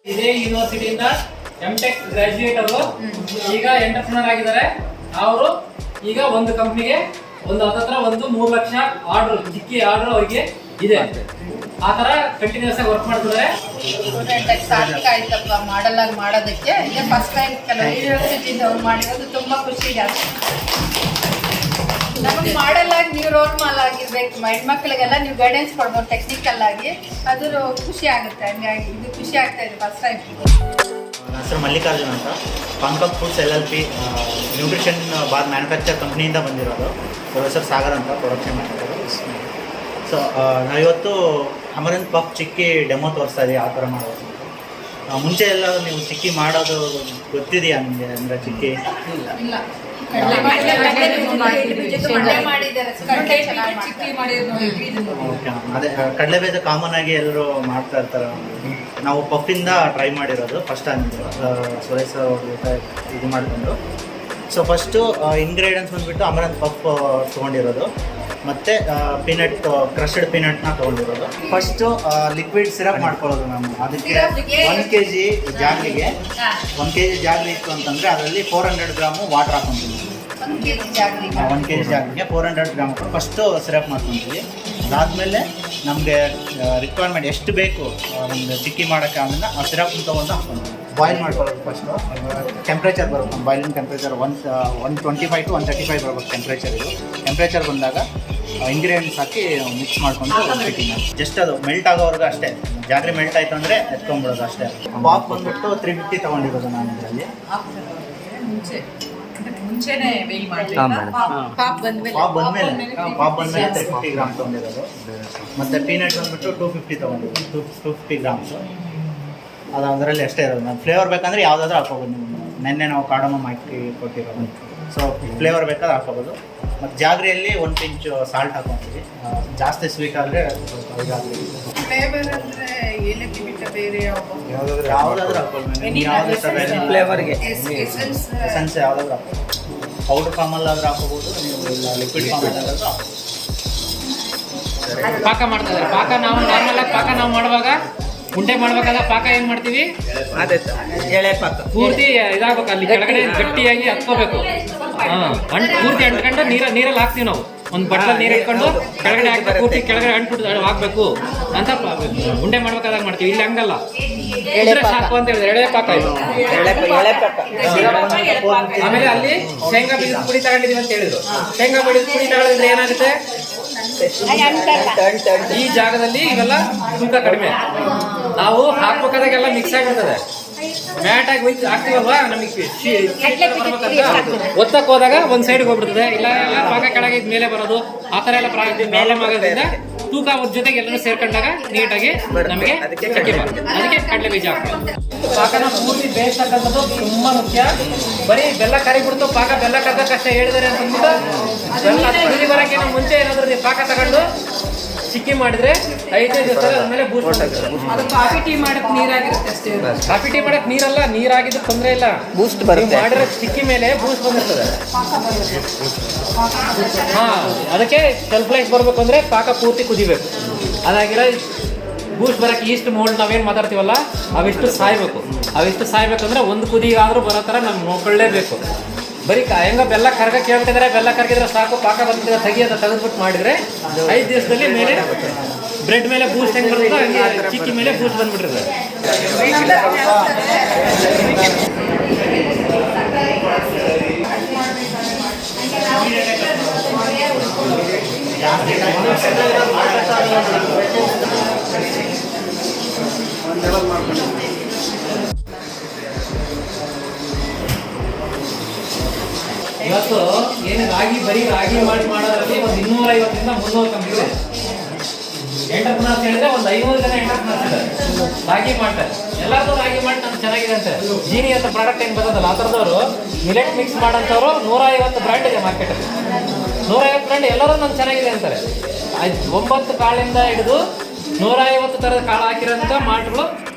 ಇದೇ ಯೂನಿವರ್ಸಿಟಿಯಿಂದ MTech graduate ಅವರು ಈಗ ಎಂಟರ್ಪ್ರಿನರ್ ಆಗಿದ್ದಾರೆ. ಅವರು ಈಗ ಒಂದು ಕಂಪ್ನಿಗೆ ಒಂದು ಹತ್ತತ್ರ ಒಂದು 3 ಲಕ್ಷ ಆರ್ಡರ್, ಚಿಕ್ಕಿ ಆರ್ಡರ್ ಅವರಿಗೆ ಇದೆ. ಆ ತರ ಕಂಟಿನ್ಯೂಸ್ ಆಗಿ ವರ್ಕ್ ಮಾಡ್ತಿದ್ದಾರೆ. ಸಾರ್ಥಕ ಆಯ್ತಪ್ಪ ಮಾಡಲ್ ಆಗಿ ಮಾಡೋದಕ್ಕೆ. ಇದೇ ಫಸ್ಟ್ ಟೈಮ್ ಕೆಲವು ಯೂನಿವರ್ಸಿಟಿದವ್ರು ಮಾಡಿರೋದು ತುಂಬಾ ಖುಷಿ ಜಾಸ್ತಿ. ನಮಗೆ ಮಾಡಲ್ ಆಗಿ ನೀವು ರೋಲ್ ಮಾಲ್ ಆಗಿರ್ಬೇಕು. ಹೆಣ್ಮಕ್ಳಿಗೆಲ್ಲ ನೀವು ಗೈಡೆನ್ಸ್ ಕೊಡ್ಬೋದು ಟೆಕ್ನಿಕಲ್ ಆಗಿ. ಅದು ಖುಷಿ ಆಗುತ್ತೆ. ಹಂಗಾಗಿ ಇದು ಖುಷಿ ಆಗ್ತಾ ಇದೆ ಫಸ್ಟ್ ಟೈಮ್. ನನ್ನ ಹೆಸರು ಮಲ್ಲಿಕಾರ್ಜುನ್ ಅಂತ. Concop foods LLP nutrition bar manufacture ಕಂಪ್ನಿಯಿಂದ ಬಂದಿರೋದು. ಪ್ರೊಫೆಸರ್ ಸಾಗರ್ ಅಂತ ಪ್ರೊಡಕ್ಷನ್ ಮಾಡಿರೋದು. ಸೊ ನಾವಿವತ್ತು ಅಮರಂತ್ ಪಫ್ ಚಿಕ್ಕಿ ಡೆಮೋ ತೋರಿಸ್ತಾ ಇದ್ದೀವಿ. ಆ ಥರ ಮಾಡೋದು ಮುಂಚೆ ಎಲ್ಲ ನೀವು ಚಿಕ್ಕಿ ಮಾಡೋದು ಗೊತ್ತಿದೆಯಾ ನಿಮಗೆ? ಅಂದರೆ ಚಿಕ್ಕಿ ಅದೇ ಕಡಲೆಬೇಜ ಕಾಮನ್ ಆಗಿ ಎಲ್ಲರೂ ಮಾಡ್ತಾ ಇರ್ತಾರೆ. ನಾವು ಪಫಿಂದ ಟ್ರೈ ಮಾಡಿರೋದು ಫಸ್ಟ್ ಟೈಮ್ ಸುರೇಶ್ ಅವ್ರ ಇದು ಮಾಡಿಕೊಂಡು. ಸೊ ಫಸ್ಟು ಇಂಗ್ರೀಡಿಯೆಂಟ್ಸ್ ಬಂದುಬಿಟ್ಟು ಅಮರಂತ್ ಪಫ್ ತೊಗೊಂಡಿರೋದು, ಮತ್ತು ಪೀನಟ್, ಕ್ರಶ್ಡ್ ಪೀನಟ್ನ ತೊಗೊಂಡಿರೋದು. ಫಸ್ಟು ಲಿಕ್ವಿಡ್ ಸಿರಪ್ ಮಾಡ್ಕೊಳ್ಳೋದು ನಾವು. ಅದಕ್ಕೆ 1 kg ಜಾಗ್ಲಿಗೆ 1 kg ಜಾಗ್ಲಿ ಇತ್ತು ಅಂತಂದರೆ ಅದರಲ್ಲಿ 400 ಗ್ರಾಮು ವಾಟರ್ ಹಾಕ್ಕೊಂತೀವಿ. 1 kg ಜಾಗ್ಲಿಗೆ 1 kg ಜಾಗ್ಲಿಗೆ 400 ಗ್ರಾಮ್ ಫಸ್ಟು ಸಿರಪ್ ಮಾಡ್ಕೊತೀವಿ. ಅದಾದಮೇಲೆ ನಮಗೆ ರಿಕ್ವೈರ್ಮೆಂಟ್ ಎಷ್ಟು ಬೇಕು ಒಂದು ಚಿಕ್ಕಿ ಮಾಡೋಕ್ಕೆ ಅದನ್ನು ಆ ಸಿರಪ್ನ ತೊಗೊಂಡು ಹಾಕ್ಕೊಂತೀವಿ. ಬಾಯ್ಲ್ ಮಾಡ್ಕೊಳ್ಳೋದು ಫಸ್ಟು. ಟೆಂಪ್ರೇಚರ್ ಬರುತ್ತೆ, ಬಾಯ್ಲಿಂಗ್ ಟೆಂಪ್ರೇಚರ್ 125 to 135 ಬರಬೇಕು ಟೆಂಪ್ರೇಚರ್. ಇದು ಟೆಂಪ್ರೇಚರ್ ಬಂದಾಗ ಇಂಗ್ರೀಡಿಯೆಂಟ್ಸ್ ಹಾಕಿ ಮಿಕ್ಸ್ ಮಾಡಿಕೊಂಡು ಚಿಕ್ಕಿನ ಜಸ್ಟ್ ಅದು ಮೆಲ್ಟ್ ಆಗೋವರೆಗೂ ಅಷ್ಟೇ. ಜಾಗ್ರಿ ಮೆಲ್ಟ್ ಆಯಿತು ಅಂದರೆ ಎತ್ಕೊಂಡ್ಬಿಡೋದು ಅಷ್ಟೇ. ಪಾಪ್ ಬಂದುಬಿಟ್ಟು 350 ತೊಗೊಂಡಿರೋದು ನಾನು ಇದರಲ್ಲಿ. ಮುಂಚೆನೇ ವೇಲ್ ಮಾಡಿ ಪಾಪ್ ಬಂದ್ಮೇಲೆ 350 ಗ್ರಾಮ್ ತೊಗೊಂಡಿರೋದು. ಮತ್ತು ಪೀನಟ್ ಬಂದುಬಿಟ್ಟು 250 ತೊಗೊಂಡಿರೋದು, 250 ಗ್ರಾಮ್ಸು. ಅದು ಅದರಲ್ಲಿ ಅಷ್ಟೇ ಇರೋದು. ನಾನು ಫ್ಲೇವರ್ ಬೇಕಂದರೆ ಯಾವುದಾದ್ರೂ ಹಾಕೋಬೋದು. ನೀವು ನೆನ್ನೆ ನಾವು ಕಾರ್ಡಮಮ್ ಹಾಕಿ ಕೊಟ್ಟಿರೋದು. ಸೊ ಫ್ಲೇವರ್ ಬೇಕಾದ್ರೆ ಹಾಕೋಬೋದು. ಮತ್ತು ಜಾಗ್ರಿಯಲ್ಲಿ 1 pinch ಸಾಲ್ಟ್ ಹಾಕೊತೀವಿ. ಜಾಸ್ತಿ ಸ್ವೀಟ್ ಆದರೆ ಫ್ಲೇವರ್ ಅಂದರೆ ಏಲಕ್ಕಿ ಬಿಟ್ಟ ಬೇರೆ ಯಾವುದಾದ್ರೂ ಹಾಕೋದು. ಫ್ಲೇವರ್ಗೆ ಎಸೆನ್ಸ್ ಯಾವುದಾದ್ರೂ ಹಾಕೋದು. ಪೌಡರ್ ಫಾರ್ಮಲ್ಲಾದ್ರೂ ಹಾಕೋಬೋದು, ನೀವು ಇಲ್ಲ ಲಿಕ್ವಿಡ್ ಫಾರ್ಮಲ್ಲಾದ್ರೂ ಹಾಕೋಬೋದು. ಪಾಕ ಮಾಡ್ತಾ ಇದ್ದಾರೆ. ಪಾಕ ನಾವು ನಾರ್ಮಲಾಗಿ ಪಾಕ ನಾವು ಮಾಡುವಾಗ ಉಂಡೆ ಮಾಡ್ಬೇಕಾದ್ರೆ ಪಾಕ ಏನು ಮಾಡ್ತೀವಿ, ಎಳೆ ಪಾಕ ಪೂರ್ತಿ ಇದಾಗಬೇಕು. ಅಲ್ಲಿ ಕೆಳಗಡೆ ಗಟ್ಟಿಯಾಗಿ ಹತ್ಕೋಬೇಕು. ಪೂರ್ತಿ ಅಂಟ್ಕೊಂಡು ನೀರಲ್ಲಿ ಹಾಕ್ತೀವಿ ನಾವು. ಒಂದು ಬಟ್ಟಲಲ್ಲಿ ನೀರು ಇಟ್ಕೊಂಡು ಕೆಳಗಡೆ ಹಾಕಿ ಪೂರ್ತಿ ಕೆಳಗಡೆ ಅಂಟ್ಬಿಟ್ಟು ಹಾಕ್ಬೇಕು ಅಂತ ಉಂಡೆ ಮಾಡ್ಬೇಕಾದಾಗ ಮಾಡ್ತೀವಿ. ಇಲ್ಲಿ ಹಂಗಲ್ಲ, ಸಾಕು ಅಂತ ಹೇಳಿದ್ರೆ ಎಳೆ ಪಾಕ ಇದು. ಆಮೇಲೆ ಅಲ್ಲಿ ಶೇಂಗಾ ಬೀಜದ ಪುಡಿ ತಗೊಂಡಿದೀವಿ ಅಂತ ಹೇಳಿದ್ರು. ಶೇಂಗಾ ಬೀಜದ ಪುಡಿ ತಗೊಂಡಿದ್ರೆ ಏನಾಗುತ್ತೆ, ಈ ಜಾಗದಲ್ಲಿ ಇವೆಲ್ಲ ತೂಕ ಕಡಿಮೆ. ನಾವು ಹಾಕ್ಬೇಕಾದಾಗೆಲ್ಲ ಮಿಕ್ಸ್ ಆಗಿರ್ತದೆ. ಮ್ಯಾಟ್ ಆಗಿ ಹೋಯ್ತು ಹಾಕ್ತೀವಲ್ವಾ, ನಮಗೆ ಒತ್ತಕ್ಕೆ ಹೋದಾಗ ಒಂದು ಸೈಡ್ಗೆ ಹೋಗ್ಬಿಡ್ತದೆ. ಇಲ್ಲ ಪಾಕ ಕೆಳಗೆ ಮೇಲೆ ಬರೋದು, ಆ ಥರ ಎಲ್ಲ ಪ್ರಾಬ್ಲಮ್ ಆಗೋದ್ರಿಂದ ತೂಕ ಅವ್ರ ಜೊತೆಗೆ ಎಲ್ಲರೂ ಸೇರ್ಕೊಂಡಾಗ ನೀಟಾಗಿ ನಮಗೆ ಚಕ್ಕೆ ಬರುತ್ತೆ. ಅದಕ್ಕೆ ಕಡಲೆ ಬೀಜ ಹಾಕ್ತೀವಿ. ಪಾಕನ ಪೂರ್ತಿ ಬೇಯಿಸ್ತಕ್ಕಂಥದ್ದು ತುಂಬಾ ಮುಖ್ಯ. ಬರೀ ಬೆಲ್ಲ ಕರಿಬಿಡ್ತು, ಪಾಕ ಬೆಲ್ಲ ಕಷ್ಟೇ ಹೇಳಿದಾರೆ ಅಂತ ಅಂದ್ಬಿಟ್ಟು ಬೆಲ್ಲ ಕುದಿ ಬರೋಕ್ಕೆ ಮುಂಚೆ ಏನಾದರೂ ನೀವು ಪಾಕ ತಗೊಂಡು ಚಿಕ್ಕಿ ಮಾಡಿದ್ರೆ 5 ದಿವಸ ಆದ್ಮೇಲೆ ಬೂಸ್ಟ್ ಅದು ಕಾಫಿ ಟೀ ಮಾಡಕ್ಕೆ ನೀರಾಗಿರುತ್ತೆ ಅಷ್ಟೇ. ಕಾಫಿ ಟೀ ಮಾಡಕ್ಕೆ ನೀರಲ್ಲ, ನೀರಾಗಿದ್ದು ತೊಂದರೆ ಇಲ್ಲ. ಬೂಸ್ಟ್ ಬರುತ್ತೆ. ಮಾಡಿರೋ ಚಿಕ್ಕಿ ಮೇಲೆ ಬೂಸ್ಟ್ ಬಂದಿರ್ತದೆ. ಅದಕ್ಕೆ ಸೆಲ್ಫ್ ಲೈಫ್ ಬರಬೇಕು ಅಂದರೆ ಪಾಕ ಪೂರ್ತಿ ಕುದಿಬೇಕು. ಅದಾಗಿರೋ ಬೂಸ್ಟ್ ಬರೋಕ್ಕೆ ಈಸ್ಟ್ ಮೋಲ್ಡ್ ನಾವೇನು ಮಾತಾಡ್ತೀವಲ್ಲ ಅವಿಷ್ಟು ಸಾಯ್ಬೇಕಂದ್ರೆ ಒಂದು ಕುದಿಗಾದರೂ ಬರೋ ಥರ ನಾವು ನೋಡ್ಕೊಳ್ಳೇಬೇಕು. ಬರೀ ಹೆಂಗ ಬೆಲ್ಲ ಕರ್ಗ ಕೇಳ್ಬಿಟ್ಟಿದ್ರೆ ಬೆಲ್ಲ ಕರ್ಗಿದ್ರೆ ಸಾಕು, ಪಾಕ ಬಂದಿದ್ರೆ ತೆಗೆದ್ಬಿಟ್ಟು ಮಾಡಿದ್ರೆ 5 ದಿವಸದಲ್ಲಿ ಮೇಲೆ ಬ್ರೆಡ್ ಮೇಲೆ ಬೂಸ್ಟ್ ಹೆಂಗೆ ಬರ್ತದೆ ಹಂಗೆ ಚಿಕ್ಕಿ ಮೇಲೆ ಬೂಸ್ಟ್ ಬಂದ್ಬಿಟ್ಟಿರ್ತದೆ. ಇವತ್ತು ಏನು ಬರೀ ರಾಗಿ ಮಾಡೋದ್ರಲ್ಲಿ ಒಂದು 250ರಿಂದ 300 ಕಂಪ್ನಿ ಇದೆ. ಎಂಟರ್ಪ್ರಿನರ್ಸ್ ಹೇಳಿದ್ರೆ ಒಂದು 500 ಜನ ಎಂಟರ್ಪ್ರಿನರ್ಸ್ ಇದ್ದಾರೆ. ರಾಗಿ ಮಾಡ್ತಾರೆ, ಎಲ್ಲರೂ ರಾಗಿ ಮಾಡಿ ನಮ್ಗೆ ಚೆನ್ನಾಗಿದೆ ಅಂತಾರೆ. ಜೀನಿ ಅಂತ ಪ್ರಾಡಕ್ಟ್ ಏನು ಬರೋದಲ್ಲ ಆ ಥರದವರು ಮಿಲೆಟ್ ಮಿಕ್ಸ್ ಮಾಡೋಂಥವ್ರು 150 ಬ್ರ್ಯಾಂಡ್ ಇದೆ ಮಾರ್ಕೆಟಲ್ಲಿ. 150 ಬ್ರ್ಯಾಂಡ್ ಎಲ್ಲರೂ ನಮ್ಗೆ ಚೆನ್ನಾಗಿದೆ ಅಂತಾರೆ. 9 ಕಾಳಿಂದ ಹಿಡಿದು 150 ಥರದ ಕಾಳು ಹಾಕಿರೋಂಥ ಮಾಲ್ಟ್ಗಳು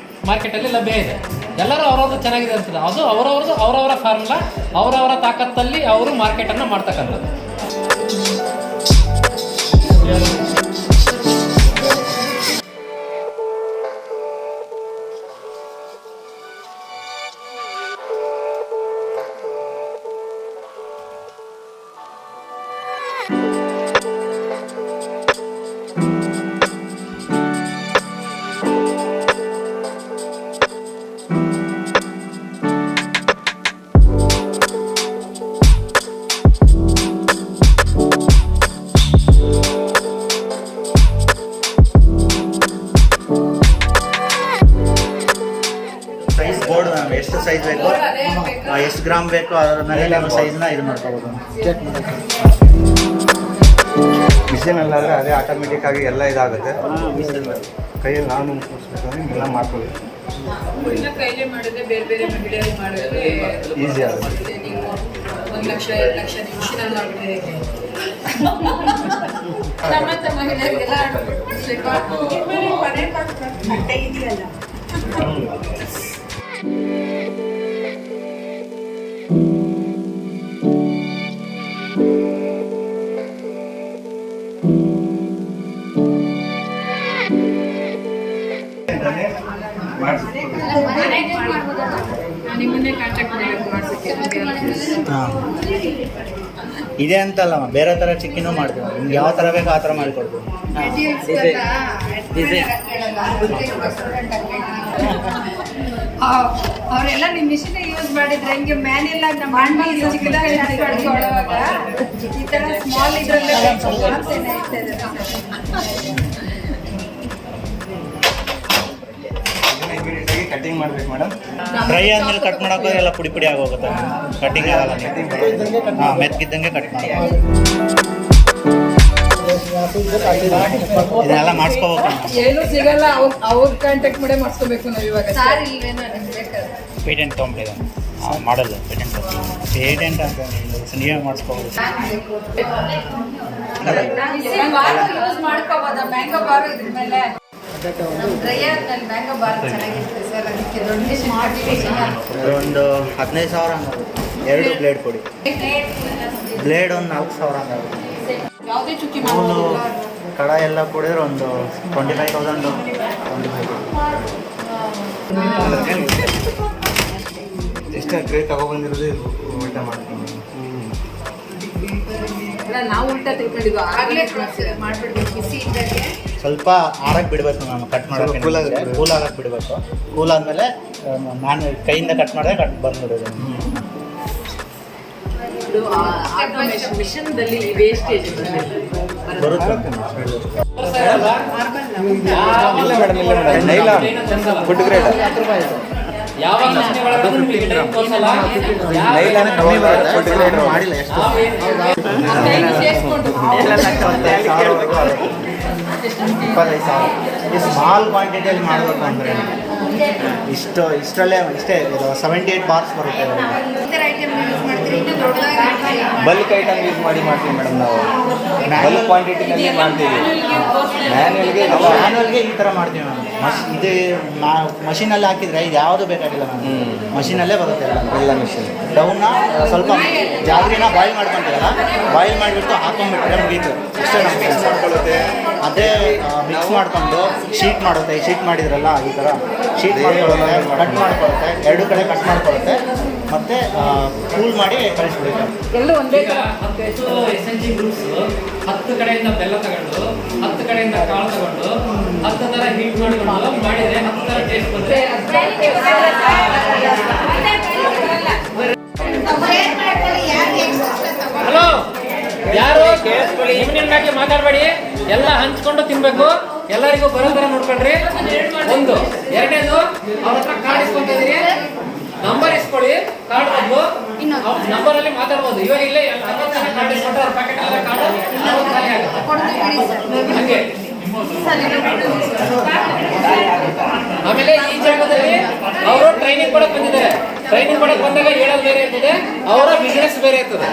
ಮಾರ್ಕೆಟಲ್ಲಿ ಲಭ್ಯ ಇದೆ. ಎಲ್ಲರೂ ಅವ್ರವ್ರದ್ದು ಚೆನ್ನಾಗಿದೆ ಅಂತದೆ. ಅದು ಅವರವರ ಫಾರ್ಮುಲಾ, ಅವರವರ ತಾಕತ್ತಲ್ಲಿ ಅವರು ಮಾರ್ಕೆಟನ್ನು ಮಾಡ್ತಕ್ಕಂಥದ್ದು. ನಮ್ಗೆ ಎಷ್ಟು ಸೈಜ್ ಬೇಕು, ಎಷ್ಟು ಗ್ರಾಮ್ ಬೇಕು, ಅದರ ಮೇಲೆ ನಾವು ಸೈಜ್ನ ಇದು ಮಾಡ್ಕೋಬೋದು. ಮಿಷಿನಲ್ಲಾದರೆ ಅದೇ ಆಟೋಮೆಟಿಕ್ ಆಗಿ ಎಲ್ಲ ಇದಾಗುತ್ತೆ. ಕೈಯಲ್ಲಿ ನಾವು ಎಲ್ಲ ಮಾಡ್ಕೊಳ್ಬೇಕು, ಕೈಲೇ ಮಾಡಿದ್ರೆ ಬೇರೆ ಬೇರೆ ಮಹಿಳೆಯರು ಮಾಡಿದ್ರೆ ಈಸಿ ಆಗುತ್ತೆ. ನೀವು 1 ಲಕ್ಷ 2 ಲಕ್ಷ ಮಿಷಿನಲ್ಲಿ ಮಾಡಿದ್ರೆ ಸಮಸ್ತ ಮಹಿಳೆಯರಿಗೆಲ್ಲ ಇದೆಯಲ್ಲ. ನಿಮ್ಮನ್ನೇ ಕಾಂಟ್ಯಾಕ್ಟ್ ಮಾಡಿಸಕ್ಕೆ ಇದೆ ಅಂತಲ್ಲಮ್ಮ, ಬೇರೆ ಥರ ಚಿಕ್ಕಿನೂ ಮಾಡ್ತೀವಿ. ನಿಮ್ಗೆ ಯಾವ ಥರ ಬೇಕೋ ಆ ಥರ ಮಾಡಿಕೊಡ್ತೀವಿ. ಅವರೆಲ್ಲ ನಿಮ್ಮ ಮಿಷಿನ್ ಯೂಸ್ ಮಾಡಿದ್ರೆ ಹಿಂಗೆ ಮ್ಯಾನ್ಯಲ್ ಆಗಿ ನಮ್ಮ ಅಣ್ಣ ಚಿಕ್ಕದಾಗ ಈ ಥರ ಸ್ಮಾಲ್ ಇದರಲ್ಲೇ ಕಟಿಂಗ್ ಮಾಡ್ಬೇಕು ಮೇಡಮ್. ಫ್ರೈ ಆದ್ಮೇಲೆ ಕಟ್ ಮಾಡೋಕೆ ಎಲ್ಲ ಪುಡಿ ಪುಡಿ ಆಗೋಗುತ್ತೆ, ಕಟಿಂಗ್ ಆಗಲ್ಲ. ಹಾಂ, ಮೆತ್ತಗಿದ್ದಂಗೆ ಕಟ್ ಮಾಡ್ಬೋದು. ಇದನ್ನೆಲ್ಲ ಮಾಡಿಸ್ಕೋಬೇಕು. ಏನು ಸಿಗಲ್ಲ, ಅವ್ರ ಕಾಂಟ್ಯಾಕ್ಟ್ ಮಾಡೇ ಮಾಡಿಸ್ಕೋಬೇಕು ನಾವು ಇವಾಗ. ಪೇಟೆಂಟ್ ತೊಗೊಂಡಿದ್ದಾನೆ ಮಾಡಲ್ಲ, ಪೇಟೆಂಟ್ ಅಂತ ನೀವೇ ಮಾಡಿಸ್ಕೋಬೋದು. ಯೂಸ್ ಮಾಡ್ಕೋಬೋದ ಮ್ಯಾಂಗೋ ಬಾರ್ ಇದ್ರ ಮೇಲೆ ಡ್ರೈಯರ್ ನಲ್ಲಿ ಮ್ಯಾಂಗೋ ಬಾರ್ ಚೆನ್ನಾಗಿರ್ತದೆ ಸರ್. ಅದಕ್ಕೆ ಒಂದು 15,000 ಹಂಗಾಗುತ್ತೆ. 2 ಬ್ಲೇಡ್ ಕೊಡಿ. ಬ್ಲೇಡ್ ಒಂದು 4,000 ಹಂಗಾಗುತ್ತೆ. ಯಾವುದೇ ಚುಕ್ಕಿ ಒಂದು ಕಡಾಯಿ ಎಲ್ಲ ಕೊಡಿದ್ರೆ ಒಂದು 25,000 ಎಷ್ಟು ಟ್ರೇ ತಗೊಬಂದಿರೋದು ಊಟ ಮಾಡ್ತೀನಿ. ನಾವು ಉಲ್ಟಾ ತಿಳ್ಕೊಂಡಿದ್ವು, ಆಗಲೇ ಮಾಡ್ಬಿಡ್ಬೇಕು ಬಿಸಿ ಇದ್ದಾಗೆ. ಸ್ವಲ್ಪ ಆರಕ್ಕೆ ಬಿಡಬೇಕು, ನಾನು ಕಟ್ ಮಾಡೋಕೆ ಕೂಲ್ ಆಗಕ್ಕೆ ಬಿಡಬೇಕು. ಕೂಲ್ ಆದಮೇಲೆ ನಾನು ಕೈಯಿಂದ ಕಟ್ ಮಾಡಿದ್ರೆ ಕಟ್ ಬಂದ್ಬಿಡೋದು. ಮಿಷನ್ದಲ್ಲಿ ವೇಸ್ಟೇಜ್ ಬರುತ್ತೆ. ಫುಡ್ ಗ್ರೇಡ್ ಯಾವ ಕಂಪನಿ ಒಳಗಡೆ ನಿಮಗೆ ಟೈಮ್ ತೋರಿಸಲ್ಲ. ನೈಲಾನ ಕಮ್ಮಿ ಬರುತ್ತೆ, ಫುಡ್ ಗ್ರೇಡ್ ಮಾಡಿಲ್ಲ ಎಷ್ಟು ಸೇರಿಸ್ಕೊಂಡು 25,000. ಈ ಸ್ಮಾಲ್ ಕ್ವಾಂಟಿಟಿಯಲ್ಲಿ ಮಾಡಬೇಕು ಅಂದರೆ ಇಷ್ಟರಲ್ಲೇ ಇಷ್ಟೇ 78 ಬಾರ್ಸ್ ಬರುತ್ತೆ. ಬಲ್ಕ್ ಐಟಮ್ ಯೂಸ್ ಮಾಡ್ತೀವಿ ಮೇಡಮ್. ನಾವು ಬಲ್ಕ್ ಕ್ವಾಂಟಿಟಿನಲ್ಲಿ ಮಾಡ್ತೀವಿ. ಮ್ಯಾನುವಲ್ಗೆ ಈ ಥರ ಮಾಡ್ತೀವಿ ನಾವು. ಇದು ಮಷೀನಲ್ಲಿ ಹಾಕಿದರೆ ಇದು ಯಾವುದು ಬೇಕಾಗಿಲ್ಲ, ನಾನು ಮಷೀನಲ್ಲೇ ಬರುತ್ತೆ ಎಲ್ಲ ಮಿಷಿನ್. ಡೌನ್ನ ಸ್ವಲ್ಪ ಜಾಗ್ರಿನ ಬಾಯ್ಲ್ ಮಾಡ್ಕೊಂತೀವಲ್ಲ, ಬಾಯ್ಲ್ ಮಾಡಿಬಿಟ್ಟು ಹಾಕೊಂಡ್ಬಿಟ್ರೆ ಮುಗೀತು. ಇಷ್ಟೇ ನಾವು ಮಿಕ್ಸ್ ಮಾಡ್ಕೊಳ್ಳುತ್ತೆ. ಅದೇ ಮಿಕ್ಸ್ ಮಾಡಿಕೊಂಡು ಶೀಟ್ ಮಾಡುತ್ತೆ. ಈ ಶೀಟ್ ಮಾಡಿದ್ರಲ್ಲ ಈ ಥರ ಶೀಟ್ ಮಾಡ್ಕೊಳ್ಳುತ್ತೆ, ಕಟ್ ಮಾಡ್ಕೊಳ್ಳುತ್ತೆ, 2 ಕಡೆ ಕಟ್ ಮಾಡ್ಕೊಳ್ಳುತ್ತೆ, ಮತ್ತು ಕೂಲ್ ಮಾಡಿ ಕಳಿಸ್ಬಿಡುತ್ತೆ. ಎಲ್ಲೂ ಒಂದೇ ಈಗ 10 SNG ಗ್ರೂಪ್ಸ್ 10 ಕಡೆಯಿಂದ ಬೆಲ್ಲ ತಗೊಂಡು 10 ಕಡೆಯಿಂದ ಕಾಳು ತಗೊಂಡು 10 ಥರ ಹೀಟ್ ಮಾಡಿಕೊಂಡು ಮಾಡಿದರೆ 10 ಥರ ಟೇಸ್ಟ್ ಬರುತ್ತೆ. ಹಲೋ, ಯಾರು ನಿಮ್ಗೆ ಮಾತಾಡಬೇಡಿ, ಎಲ್ಲ ಹಂಚ್ಕೊಂಡು ತಿನ್ಬೇಕು. ಎಲ್ಲರಿಗೂ ಬರೋ ಥರ ನೋಡ್ಕೊಳ್ರಿ. ಒಂದು ಎರಡನೇದು ಅವ್ರ ಹತ್ರ ಕಾರ್ಡ್ ಇಸ್ಕೊಂತ ಇದೀರಿ, ನಂಬರ್ ಇಸ್ಕೊಳ್ಳಿ. ಕಾರ್ಡ್ ಬಂದು ನಂಬರ್ ಅಲ್ಲಿ ಮಾತಾಡ್ಬೋದು. ಇವಾಗ ಇಲ್ಲೇ 60 ಜನ ಕಾರ್ಡ್ ಇಸ್ಕೊಂಡ್ರೆ ಅವ್ರ ಪ್ಯಾಕೆಟ್ ಎಲ್ಲ ಕಾರ್ಡ್ ಖಾಲಿ ಆಗುತ್ತೆ. ಹಂಗೆ ಆಮೇಲೆ ಈ ಜಾಗದಲ್ಲಿ ಅವರು ಟ್ರೈನಿಂಗ್ ಕೊಡಕ್ ಬಂದಿದ್ದಾರೆ. ಟ್ರೈನಿಂಗ್ ಕೊಡಕ್ ಬಂದಾಗ ಹೇಳೋದು ಬೇರೆ ಇರ್ತದೆ, ಅವರ ಬಿಸ್ನೆಸ್ ಬೇರೆ ಇರ್ತದೆ.